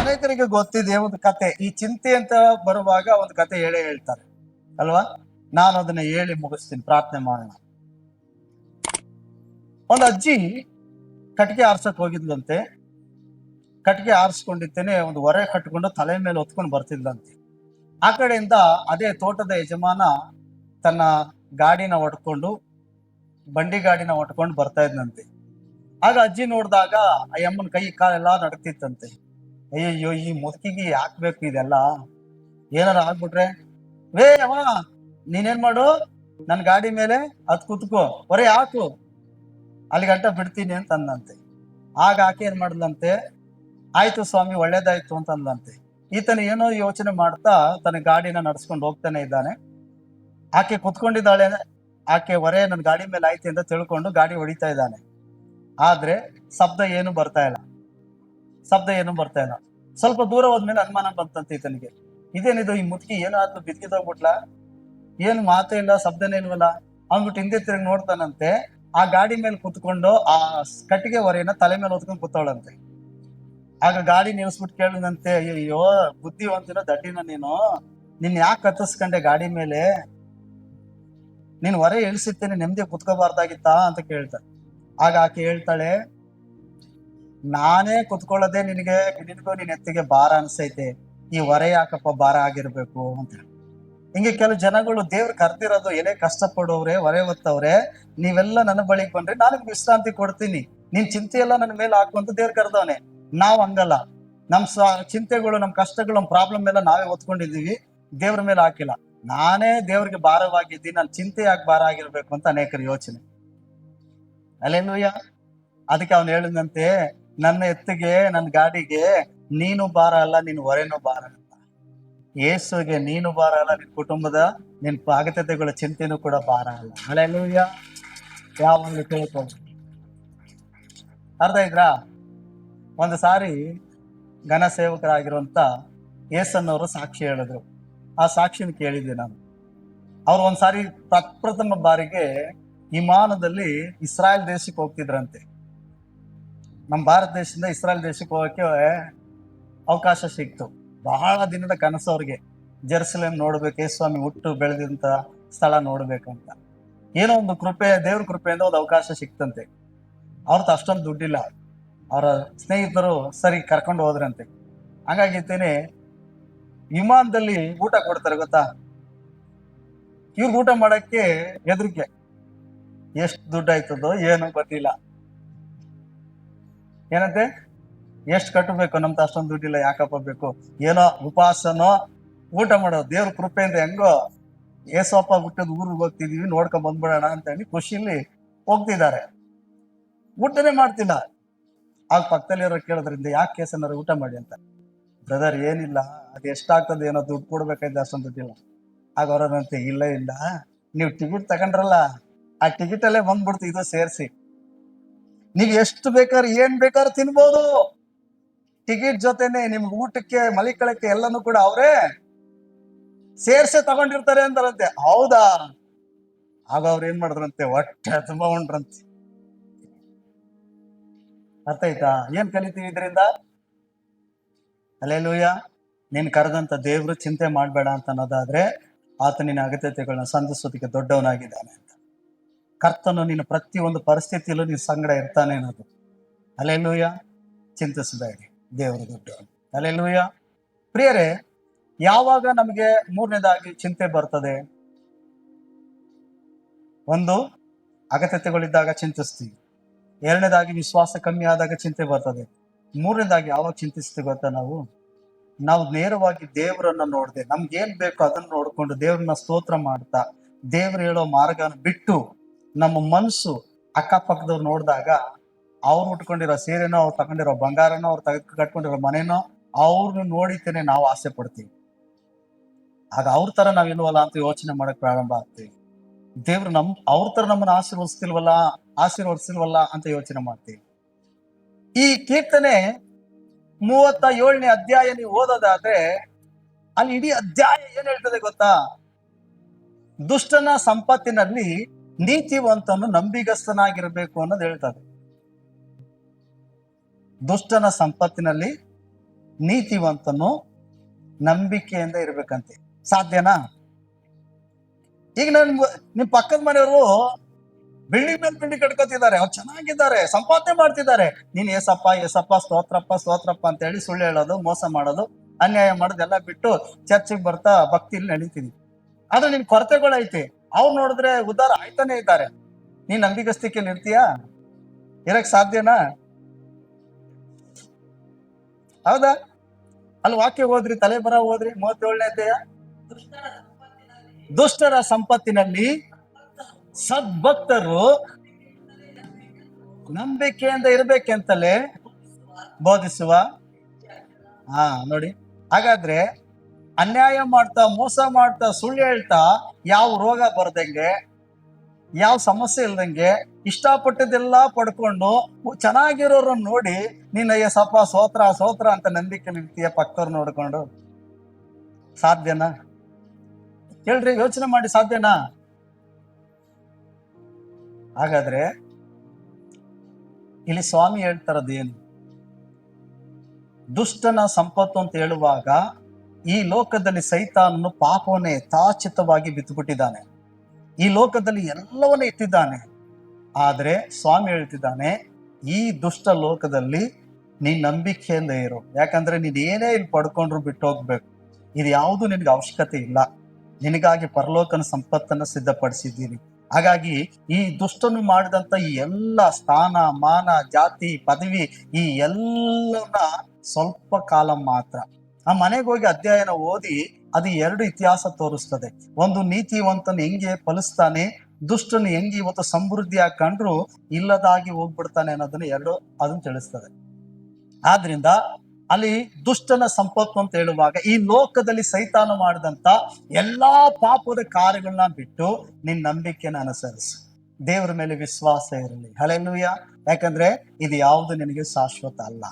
ಅನೇಕರಿಗೆ ಗೊತ್ತಿದೆ ಒಂದು ಕತೆ. ಈ ಚಿಂತೆ ಅಂತ ಬರುವಾಗ ಒಂದು ಕತೆ ಹೇಳೇ ಹೇಳ್ತಾರೆ ಅಲ್ವಾ? ನಾನು ಅದನ್ನ ಹೇಳಿ ಮುಗಿಸ್ತೀನಿ, ಪ್ರಾರ್ಥನೆ ಮಾಡೋಣ. ಒಂದು ಅಜ್ಜಿ ಕಟ್ಟಿಗೆ ಆರ್ಸಕ್ ಹೋಗಿದ್ಲಂತೆ. ಕಟ್ಟಿಗೆ ಆರಿಸ್ಕೊಂಡಿದ್ದೇನೆ ಒಂದು ಹೊರೆ ಕಟ್ಕೊಂಡು ತಲೆ ಮೇಲೆ ಹೊತ್ಕೊಂಡು ಬರ್ತಿದ್ಲಂತೆ. ಆ ಕಡೆಯಿಂದ ಅದೇ ತೋಟದ ಯಜಮಾನ ತನ್ನ ಗಾಡಿನ ಹೊಡ್ಕೊಂಡು, ಬಂಡಿ ಗಾಡಿನ ಹೊಡ್ಕೊಂಡು ಬರ್ತಾ ಇದ್ನಂತೆ. ಆಗ ಅಜ್ಜಿ ನೋಡಿದಾಗ ಆ ಅಮ್ಮನ ಕೈ ಕಾಲೆಲ್ಲ ನಡಕ್ತಿತ್ತಂತೆ. ಅಯ್ಯಯ್ಯೋ, ಈ ಮುದುಕಿಗೆ ಯಾಕೆ ಬೇಕು ಇದೆಲ್ಲ? ಏನಾರ ಆಗ್ಬಿಟ್ರೆ, ವೇ ಅವ ನೀನೇನ್ ಮಾಡು, ನನ್ ಗಾಡಿ ಮೇಲೆ ಹತ್ ಕುತ್ಕೋ, ಹೊರೆ ಹಾಕು, ಅಲ್ಲಿ ಗಂಟ ಬಿಡ್ತೀನಿ ಅಂತ ಅಂದಂತೆ. ಆಗ ಆಕೆ ಏನ್ ಮಾಡ್ದಂತೆ, ಆಯ್ತು ಸ್ವಾಮಿ ಒಳ್ಳೇದಾಯ್ತು ಅಂತ ಅಂದಂತೆ. ಈತನ ಏನೋ ಯೋಚನೆ ಮಾಡ್ತಾ ತನ್ನ ಗಾಡಿನ ನಡ್ಸ್ಕೊಂಡು ಹೋಗ್ತಾನೆ ಇದ್ದಾನೆ. ಆಕೆ ಕುತ್ಕೊಂಡಿದ್ದಾಳೆ, ಆಕೆ ಹೊರೆ ನನ್ನ ಗಾಡಿ ಮೇಲೆ ಆಯ್ತು ಅಂತ ತಿಳ್ಕೊಂಡು ಗಾಡಿ ಹೊಡಿತಾ ಇದ್ದಾನೆ. ಆದ್ರೆ ಶಬ್ದ ಏನು ಬರ್ತಾ ಇಲ್ಲ. ಸ್ವಲ್ಪ ದೂರ ಹೋದ್ಮೇಲೆ ಅನುಮಾನ ಬಂತಂತೆ ಈತನಿಗೆ. ಇದೇನಿದು, ಈ ಮುದುಕಿ ಏನಾದ್ರು ಬಿದ್ದಿದೋಗ್ಬಿಟ್ಲಾ? ಏನು ಮಾತೇ ಇಲ್ಲ, ಶಬ್ದನೇ ಇಲ್ವಲ್ಲ ಅಂದ್ಬಿಟ್ಟು ಹಿಂದೆ ತಿರುಗಿ ನೋಡ್ತಾನಂತೆ. ಆ ಗಾಡಿ ಮೇಲೆ ಕುತ್ಕೊಂಡು ಆ ಕಟ್ಟಿಗೆ ಹೊರೆಯನ್ನ ತಲೆ ಮೇಲೆ ಹೊತ್ಕೊಂಡು ಕೂತವಳಂತೆ. ಆಗ ಗಾಡಿ ನಿಲ್ಸ್ಬಿಟ್ಟು ಕೇಳಿದಂತೆ, ಅಯ್ಯೋ ಬುದ್ಧಿವಂತಿನ ದಡ್ಡಿನ ನೀನು, ನಿನ್ ಯಾಕೆ ಕತ್ತಿಸ್ಕೊಂಡೆ ಗಾಡಿ ಮೇಲೆ? ನೀನ್ ಹೊರೆ ಇಳಿಸಿರ್ತೇನೆ, ನೆಮ್ಮದಿ ಕುತ್ಕೋಬಾರ್ದಾಗಿತ್ತಾ ಅಂತ ಕೇಳ್ತಾಳೆ. ಆಗ ಆಕೆ ಹೇಳ್ತಾಳೆ, ನಾನೇ ಕುತ್ಕೊಳ್ಳೋದೆ ನಿನಗೂ ನಿನ್ ಎತ್ತಿಗೆ ಭಾರ ಅನ್ಸೈತೆ, ಈ ಹೊರೆ ಯಾಕಪ್ಪ ಭಾರ ಆಗಿರ್ಬೇಕು ಅಂತ. ಹಿಂಗೆ ಕೆಲವು ಜನಗಳು ದೇವ್ರು ಕರ್ದಿರೋದು, ಎಲೆ ಕಷ್ಟಪಡೋವ್ರೆ, ಹೊರೆ ಹೊತ್ತವ್ರೆ, ನೀವೆಲ್ಲ ನನ್ನ ಬಳಿಗೆ ಬಂದ್ರೆ ನಾನು ವಿಶ್ರಾಂತಿ ಕೊಡ್ತೀನಿ, ನಿನ್ ಚಿಂತೆ ಎಲ್ಲ ನನ್ನ ಮೇಲೆ ಹಾಕುವಂತ ದೇವ್ರು ಕರ್ದವನೆ. ನಾವ್ ಹಂಗಲ್ಲ, ನಮ್ ಚಿಂತೆಗಳು, ನಮ್ ಕಷ್ಟಗಳು, ನಮ್ ಪ್ರಾಬ್ಲಮ್ ಎಲ್ಲ ನಾವೇ ಹೊತ್ಕೊಂಡಿದೀವಿ, ದೇವ್ರ ಮೇಲೆ ಹಾಕಿಲ್ಲ. ನಾನೇ ದೇವ್ರಿಗೆ ಭಾರವಾಗಿದ್ದೀನಿ, ನನ್ ಚಿಂತೆ ಯಾಕೆ ಭಾರ ಆಗಿರ್ಬೇಕು ಅಂತ ಅನೇಕರ ಯೋಚನೆ. ಅಲ್ಲೇಲೂಯ್ಯ. ಅದಕ್ಕೆ ಅವನು ಹೇಳಿದಂತೆ, ನನ್ನ ಎತ್ತಿಗೆ, ನನ್ನ ಗಾಡಿಗೆ ನೀನು ಭಾರ ಅಲ್ಲ, ನಿನ್ ಹೊರೆನೂ ಭಾರ ಅಲ್ಲ. ಯೇಸುಗೆ ನೀನು ಭಾರ ಅಲ್ಲ, ನಿನ್ ಕುಟುಂಬದ ನಿನ್ ಅಗತ್ಯತೆಗಳ ಚಿಂತೆನೂ ಕೂಡ ಭಾರ ಅಲ್ಲ. ಅಲ್ಲೇಲೂಯ್ಯ. ಯಾವಾಗಲೂ ತಿಳ್ಕೊಂಡು ಅರ್ಥ ಇದ್ರಾ? ಒಂದು ಸಾರಿ ಘನ ಸೇವಕರಾಗಿರುವಂತ ಯೇಸನ್ನವರು ಸಾಕ್ಷಿ ಹೇಳಿದ್ರು. ಆ ಸಾಕ್ಷಿನ ಕೇಳಿದ್ದೆ ನಾನು. ಅವ್ರು ಒಂದ್ಸಾರಿ ಪ್ರಪ್ರಥಮ ಬಾರಿಗೆ ವಿಮಾನದಲ್ಲಿ ಇಸ್ರಾಯೇಲ್ ದೇಶಕ್ಕೆ ಹೋಗ್ತಿದ್ರಂತೆ. ನಮ್ಮ ಭಾರತ ದೇಶದಿಂದ ಇಸ್ರಾಯೇಲ್ ದೇಶಕ್ಕೆ ಹೋಗಕ್ಕೆ ಅವಕಾಶ ಸಿಕ್ತು. ಬಹಳ ದಿನದ ಕನಸು ಅವ್ರಿಗೆ, ಜೆರುಸಲೇಮ್ ನೋಡ್ಬೇಕು, ಯೇಸುಸ್ವಾಮಿ ಹುಟ್ಟು ಬೆಳೆದಂತ ಸ್ಥಳ ನೋಡ್ಬೇಕಂತ. ಏನೋ ಒಂದು ಕೃಪೆ, ದೇವ್ರ ಕೃಪೆಯಿಂದ ಒಂದು ಅವಕಾಶ ಸಿಕ್ತಂತೆ. ಅವ್ರದ್ದು ಅಷ್ಟೊಂದು ದುಡ್ಡಿಲ್ಲ, ಅವರ ಸ್ನೇಹಿತರು ಸರಿ ಕರ್ಕೊಂಡು ಹೋದ್ರಂತೆ. ಹಂಗಾಗಿತ್ತೇನೆ ವಿಮಾನದಲ್ಲಿ ಊಟ ಕೊಡ್ತಾರೆ ಗೊತ್ತಾ? ಇವ್ರು ಊಟ ಮಾಡಕ್ಕೆ ಹೆದರಿಕೆ, ಎಷ್ಟು ದುಡ್ಡು ಆಯ್ತದೋ ಏನೋ ಗೊತ್ತಿಲ್ಲ. ಏನಂತೆ, ಎಷ್ಟು ಕಟ್ಟಬೇಕು, ನಮ್ದು ಅಷ್ಟೊಂದು ದುಡ್ಡಿಲ್ಲ, ಯಾಕಪ್ಪ ಬೇಕು, ಏನೋ ಉಪವಾಸನೋ ಊಟ ಮಾಡೋದು, ದೇವ್ರ ಕೃಪೆಯಿಂದ ಹೆಂಗೋ ಏಸಪ್ಪ ಹುಟ್ಟದ ಊರಿಗೆ ಹೋಗ್ತಿದೀವಿ, ನೋಡ್ಕೊಂಡ್ ಬಂದ್ಬಿಡೋಣ ಅಂತ ಹೇಳಿ ಖುಷಿಲಿ ಹೋಗ್ತಿದ್ದಾರೆ. ಊಟನೇ ಮಾಡ್ತಿಲ್ಲ. ಆಗ ಪಕ್ಕದಲ್ಲಿರೋ ಕೇಳೋದ್ರಿಂದ, ಯಾಕೆ ಕೇಸನ್ನಾರು ಊಟ ಮಾಡಿ ಅಂತ. ಬ್ರದರ್ ಏನಿಲ್ಲ, ಅದು ಎಷ್ಟಾಗ್ತದೆ ಏನೋ, ದುಡ್ಡು ಕೊಡ್ಬೇಕಾಯ್ತು, ಅಷ್ಟೊಂದು ದುಡ್ಡಿಲ್ಲ. ಆಗ ಅವರಂತೆ, ಇಲ್ಲ ನೀವು ಟಿಕೆಟ್ ತಗೊಂಡ್ರಲ್ಲ, ಆ ಟಿಕೆಟ್ ಅಲ್ಲೇ ಬಂದ್ಬಿಡ್ತು ಇದು ಸೇರಿಸಿ, ನೀವ್ ಎಷ್ಟು ಬೇಕಾದ್ರೆ ಏನ್ ಬೇಕಾದ್ರೂ ತಿನ್ಬೋದು, ಟಿಕೆಟ್ ಜೊತೆನೆ ನಿಮ್ಗೆ ಊಟಕ್ಕೆ ಮಲಿಕಳಕ್ಕೆ ಎಲ್ಲಾನು ಕೂಡ ಅವರೇ ಸೇರ್ಸೆ ತಗೊಂಡಿರ್ತಾರೆ ಅಂತಾರಂತೆ. ಹೌದಾ? ಆಗ ಅವ್ರು ಏನ್ ಮಾಡಿದ್ರಂತೆ, ಹೊಟ್ಟೆ ತುಂಬಾ ಉಂಡ್ರಂತೆ. ಅರ್ಥ ಆಯ್ತಾ? ಏನ್ ಕಲಿತೀವಿ ಇದರಿಂದ? ಹಲ್ಲೆಲೂಯಾ. ನೀನ್ ಕರೆದಂತ ದೇವ್ರು ಚಿಂತೆ ಮಾಡ್ಬೇಡ ಅಂತ ಅನ್ನೋದಾದ್ರೆ, ಆತ ನಿನ್ನ ಅಗತ್ಯತೆಗಳನ್ನ ಸಂಧಿಸೋದಕ್ಕೆ ದೊಡ್ಡವನಾಗಿದ್ದಾನೆ ಅಂತ. ಕರ್ತನು ನಿನ್ನ ಪ್ರತಿಯೊಂದು ಪರಿಸ್ಥಿತಿಯಲ್ಲೂ ನೀನ್ ಸಂಗಡ ಇರ್ತಾನೆ ಅನ್ನೋದು. ಹಲ್ಲೆಲೂಯಾ. ಚಿಂತಿಸಬೇಡಿ, ದೇವರು ದೊಡ್ಡವನು. ಹಲ್ಲೆಲೂಯಾ. ಪ್ರಿಯರೇ, ಯಾವಾಗ ನಮಗೆ ಮೂರನೇದಾಗಿ ಚಿಂತೆ ಬರ್ತದೆ? ಒಂದು, ಅಗತ್ಯತೆಗಳಿದ್ದಾಗ ಚಿಂತಿಸ್ತೀವಿ. ಎರಡನೇದಾಗಿ ವಿಶ್ವಾಸ ಕಮ್ಮಿ ಆದಾಗ ಚಿಂತೆ ಬರ್ತದೆ. ಮೂರನೇದಾಗಿ ಯಾವಾಗ ಚಿಂತಿಸ್ತೀವಿ ಗೊತ್ತಾ? ನಾವು ನೇರವಾಗಿ ದೇವರನ್ನ ನೋಡದೆ, ನಮ್ಗೇನ್ ಬೇಕೋ ಅದನ್ನ ನೋಡ್ಕೊಂಡು ದೇವ್ರನ್ನ ಸ್ತೋತ್ರ ಮಾಡ್ತಾ, ದೇವ್ರು ಹೇಳೋ ಮಾರ್ಗನ ಬಿಟ್ಟು ನಮ್ಮ ಮನಸ್ಸು ಅಕ್ಕಪಕ್ಕದವ್ರು ನೋಡಿದಾಗ, ಅವ್ರು ಉಟ್ಕೊಂಡಿರೋ ಸೀರೆನೋ, ಅವ್ರು ತಗೊಂಡಿರೋ ಬಂಗಾರನೋ, ಅವ್ರು ಕಟ್ಕೊಂಡಿರೋ ಮನೇನೋ, ಅವ್ರನ್ನ ನೋಡಿತೇನೆ ನಾವು ಆಸೆ ಪಡ್ತೀವಿ. ಆಗ ಅವ್ರ ತರ ನಾವಿಲ್ವಲ್ಲ ಅಂತ ಯೋಚನೆ ಮಾಡಕ್ ಪ್ರಾರಂಭ ಆಗ್ತೀವಿ. ದೇವ್ರು ಅವ್ರ ತರ ನಮ್ಮನ್ನ ಆಶೀರ್ವದಿಸಿಲ್ವಲ್ಲ ಅಂತ ಯೋಚನೆ ಮಾಡ್ತೀವಿ. ಈ ಕೀರ್ತನೆ 37ನೇ ಅಧ್ಯಾಯ ನೀವು ಓದೋದಾದ್ರೆ, ಅಲ್ಲಿ ಇಡೀ ಅಧ್ಯಾಯ ಏನ್ ಹೇಳ್ತದೆ ಗೊತ್ತಾ? ದುಷ್ಟನ ಸಂಪತ್ತಿನಲ್ಲಿ ನೀತಿವಂತನು ನಂಬಿಗಸ್ತನಾಗಿರ್ಬೇಕು ಅನ್ನೋದು ಹೇಳ್ತದೆ. ದುಷ್ಟನ ಸಂಪತ್ತಿನಲ್ಲಿ ನೀತಿವಂತನು ನಂಬಿಕೆಯಿಂದ ಇರ್ಬೇಕಂತೆ. ಸಾಧ್ಯನಾ? ಈಗ ನಿಮ್ ಪಕ್ಕದ ಮನೆಯವರು ಬಿಲ್ಡಿಂಗ್ ಮೇಲೆ ಬಿಲ್ಡಿಂಗ್ ಕಟ್ಕೋತಿದ್ದಾರೆ, ಅವ್ರು ಚೆನ್ನಾಗಿದ್ದಾರೆ, ಸಂಪಾದನೆ ಮಾಡ್ತಿದ್ದಾರೆ. ನೀನ್ ಏಸಪ್ಪ ಏಸಪ್ಪ ಸ್ತೋತ್ರಪ್ಪ ಸ್ತೋತ್ರಪ್ಪ ಅಂತ ಹೇಳಿ ಸುಳ್ಳು ಹೇಳೋದು, ಮೋಸ ಮಾಡೋದು, ಅನ್ಯಾಯ ಮಾಡೋದು ಎಲ್ಲ ಬಿಟ್ಟು ಚರ್ಚಿಗೆ ಬರ್ತಾ ಭಕ್ತಿಲಿ ನಡೀತೀನಿ. ಆದ್ರೆ ನಿನ್ ಕೊರತೆಗಳೈತಿ. ಅವ್ರು ನೋಡಿದ್ರೆ ಉದ್ಧಾರ ಆಯ್ತಾನೆ ಇದ್ದಾರೆ. ನೀನ್ ನಂಬಿಗಸ್ತಿಕೆಯಲ್ಲಿ ಇರ್ತೀಯಾ? ಇರಕ್ ಸಾಧ್ಯನಾ? ಹೌದಾ? ಅಲ್ಲಿ ವಾಕ್ಯ ಹೋದ್ರಿ, ತಲೆ ಬರ ಹೋದ್ರಿ, 37ನೇ ಅಧ್ಯಾಯ. ದುಷ್ಟರ ಸಂಪತ್ತಿನಲ್ಲಿ ಸದ್ಭಕ್ತರು ನಂಬಿಕೆಯಿಂದ ಇರ್ಬೇಕೆಂತಲೇ ಬೋಧಿಸುವ. ನೋಡಿ, ಹಾಗಾದ್ರೆ ಅನ್ಯಾಯ ಮಾಡ್ತಾ, ಮೋಸ ಮಾಡ್ತಾ, ಸುಳ್ಳು ಹೇಳ್ತಾ, ಯಾವ ರೋಗ ಬರ್ದಂಗೆ, ಯಾವ ಸಮಸ್ಯೆ ಇಲ್ದಂಗೆ, ಇಷ್ಟಪಟ್ಟದೆಲ್ಲ ಪಡ್ಕೊಂಡು ಚೆನ್ನಾಗಿರೋರನ್ನ ನೋಡಿ ನೀನ್ ಅಯ್ಯಸಪ್ಪ ಸೋತ್ರ ಸೋತ್ರ ಅಂತ ನಂಬಿಕೆ ನಿಲ್ತೀಯ ಪಕ್ಕದವ್ರು ನೋಡ್ಕೊಂಡು? ಸಾಧ್ಯನಾ? ಹೇಳ್ರಿ, ಯೋಚನೆ ಮಾಡಿ, ಸಾಧ್ಯನಾ? ಹಾಗಾದ್ರೆ ಇಲ್ಲಿ ಸ್ವಾಮಿ ಹೇಳ್ತಾರದೇನು? ದುಷ್ಟನ ಸಂಪತ್ತು ಅಂತ ಹೇಳುವಾಗ ಈ ಲೋಕದಲ್ಲಿ ಸೈತಾನನು ಪಾಪವನ್ನೇ ತಾಚಿತವಾಗಿ ಬಿತ್ತುಬಿಟ್ಟಿದ್ದಾನೆ. ಈ ಲೋಕದಲ್ಲಿ ಎಲ್ಲವನ್ನ ಇಟ್ಟಿದ್ದಾನೆ. ಆದ್ರೆ ಸ್ವಾಮಿ ಹೇಳ್ತಿದ್ದಾನೆ, ಈ ದುಷ್ಟ ಲೋಕದಲ್ಲಿ ನೀನ್ ನಂಬಿಕೆಯಿಂದ ಇರು. ಯಾಕಂದ್ರೆ ನೀನ್ ಏನೇ ಇಲ್ಲಿ ಪಡ್ಕೊಂಡ್ರು ಬಿಟ್ಟು ಹೋಗ್ಬೇಕು. ಇದು ಯಾವುದು ನಿನ್ಗೆ ಅವಶ್ಯಕತೆ ಇಲ್ಲ. ನಿನಗಾಗಿ ಪರಲೋಕನ ಸಂಪತ್ತನ್ನ ಸಿದ್ಧಪಡಿಸಿದ್ದೀನಿ. ಹಾಗಾಗಿ ಈ ದುಷ್ಟನು ಮಾಡಿದಂತ ಈ ಎಲ್ಲ ಸ್ಥಾನ ಮಾನ ಜಾತಿ ಪದವಿ ಈ ಎಲ್ಲವನ್ನ ಸ್ವಲ್ಪ ಕಾಲ ಮಾತ್ರ. ಆ ಮನೆಗೆ ಹೋಗಿ ಅಧ್ಯಯನ ಓದಿ ಅದು 2 ಇತಿಹಾಸ ತೋರಿಸ್ತದೆ. ಒಂದು, ನೀತಿವಂತನು ಹೆಂಗೆ ಫಲಿಸ್ತಾನೆ, ದುಷ್ಟನು ಹೆಂಗೆ ಇವತ್ತು ಸಮೃದ್ಧಿಯಾಗಿ ಕಂಡ್ರು ಇಲ್ಲದಾಗಿ ಹೋಗ್ಬಿಡ್ತಾನೆ ಅನ್ನೋದನ್ನ ಅದನ್ನ ತಿಳಿಸ್ತದೆ. ಆದ್ರಿಂದ ಅಲ್ಲಿ ದುಷ್ಟನ ಸಂಪತ್ತು ಅಂತ ಹೇಳುವಾಗ ಈ ಲೋಕದಲ್ಲಿ ಸೈತಾನ ಮಾಡಿದಂತ ಎಲ್ಲಾ ಪಾಪದ ಕಾರ್ಯಗಳನ್ನ ಬಿಟ್ಟು ನಿನ್ ನಂಬಿಕೆನ ಅನುಸರಿಸು. ದೇವರ ಮೇಲೆ ವಿಶ್ವಾಸ ಇರಲಿ. ಹಲ್ಲೆಲೂಯಾ. ಯಾಕಂದ್ರೆ ಇದು ಯಾವುದು ನಿನಗೆ ಶಾಶ್ವತ ಅಲ್ಲ.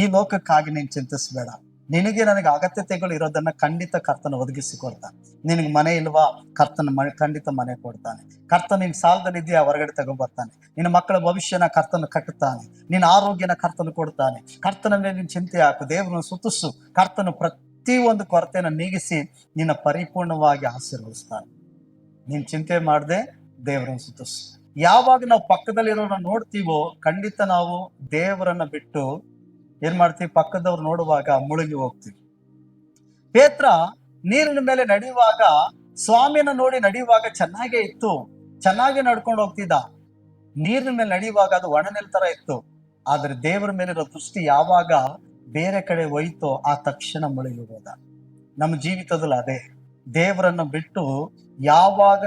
ಈ ಲೋಕಕ್ಕಾಗಿ ನೀನ್ ಚಿಂತಿಸ್ಬೇಡ. ನಿನಗೆ ನನಗೆ ಅಗತ್ಯತೆಗಳು ಇರೋದನ್ನ ಖಂಡಿತ ಕರ್ತನ ಒದಗಿಸಿಕೊಡ್ತಾನೆ. ನಿನಗೆ ಮನೆ ಇಲ್ವಾ? ಕರ್ತನ ಖಂಡಿತ ಮನೆ ಕೊಡ್ತಾನೆ. ಕರ್ತನ ನಿನ್ ಸಾಲದಲ್ಲಿದ್ಯಾ? ಹೊರಗಡೆ ತಗೊಂಡ್ಬರ್ತಾನೆ. ನಿನ್ನ ಮಕ್ಕಳ ಭವಿಷ್ಯನ ಕರ್ತನ ಕಟ್ಟುತ್ತಾನೆ. ನಿನ್ನ ಆರೋಗ್ಯನ ಕರ್ತನ ಕೊಡ್ತಾನೆ. ಕರ್ತನ ಮೇಲೆ ನಿನ್ ಚಿಂತೆ ಹಾಕು, ದೇವರನ್ನು ಸ್ತುತಿಸು. ಕರ್ತನು ಪ್ರತಿ ಒಂದು ಕೊರತೆನ ನೀಗಿಸಿ ನಿನ್ನ ಪರಿಪೂರ್ಣವಾಗಿ ಆಶೀರ್ವದಿಸ್ತಾನೆ. ನೀನ್ ಚಿಂತೆ ಮಾಡದೆ ದೇವರನ್ನು ಸ್ತುತಿಸು. ಯಾವಾಗ ನಾವು ಪಕ್ಕದಲ್ಲಿರೋರನ್ನ ನೋಡ್ತೀವೋ ಖಂಡಿತ ನಾವು ದೇವರನ್ನ ಬಿಟ್ಟು ಏನ್ ಮಾಡ್ತೀವಿ? ಪಕ್ಕದವ್ರು ನೋಡುವಾಗ ಮುಳುಗಿ ಹೋಗ್ತೀವಿ. ಪೇತ್ರ ನೀರಿನ ಮೇಲೆ ನಡೆಯುವಾಗ, ಸ್ವಾಮಿನ ನೋಡಿ ನಡೆಯುವಾಗ ಚೆನ್ನಾಗೇ ಇತ್ತು, ಚೆನ್ನಾಗಿ ನಡ್ಕೊಂಡು ಹೋಗ್ತಿದ್ದ. ನೀರಿನ ಮೇಲೆ ನಡೆಯುವಾಗ ಅದು ಒಣನೆಲ್ ತರ ಇತ್ತು. ಆದ್ರೆ ದೇವರ ಮೇಲಿರೋ ದೃಷ್ಟಿ ಯಾವಾಗ ಬೇರೆ ಕಡೆ ಹೋಯ್ತೋ ಆ ತಕ್ಷಣ ಮುಳುಗಿ ಹೋದ. ನಮ್ಮ ಜೀವಿತದಲ್ಲಿ ಅದೇ. ದೇವರನ್ನ ಬಿಟ್ಟು ಯಾವಾಗ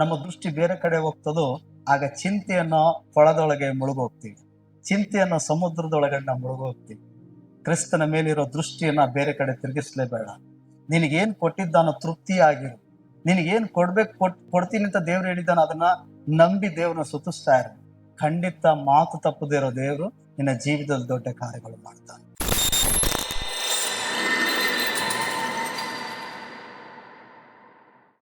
ನಮ್ಮ ದೃಷ್ಟಿ ಬೇರೆ ಕಡೆ ಹೋಗ್ತದೋ ಆಗ ಚಿಂತೆಯನ್ನ ಕೊಳದೊಳಗೆ ಮುಳುಗೋಗ್ತೀವಿ. ಚಿಂತೆಯನ್ನ ಸಮುದ್ರದೊಳಗಡೆ ನಾವು ಮುಳುಗೋಗ್ತೀವಿ. ಕ್ರಿಸ್ತನ ಮೇಲಿರೋ ದೃಷ್ಟಿಯನ್ನ ಬೇರೆ ಕಡೆ ತಿರುಗಿಸ್ಲೇಬೇಡ. ನಿನಗೇನ್ ಕೊಟ್ಟಿದ್ದಾನೋ ತೃಪ್ತಿಯಾಗಿರು. ನಿನಗೇನ್ ಕೊಡ್ತೀನಿ ಅಂತ ದೇವ್ರು ಹೇಳಿದ್ದಾನ ಅದನ್ನ ನಂಬಿ ದೇವ್ರನ್ನ ಸ್ತುತಿಸ್ತಾ ಇರು. ಖಂಡಿತ ಮಾತು ತಪ್ಪದೇ ಇರೋ ದೇವ್ರು ನಿನ್ನ ಜೀವಿತದಲ್ಲಿ ದೊಡ್ಡ ಕಾರ್ಯಗಳು ಮಾಡ್ತಾನೆ.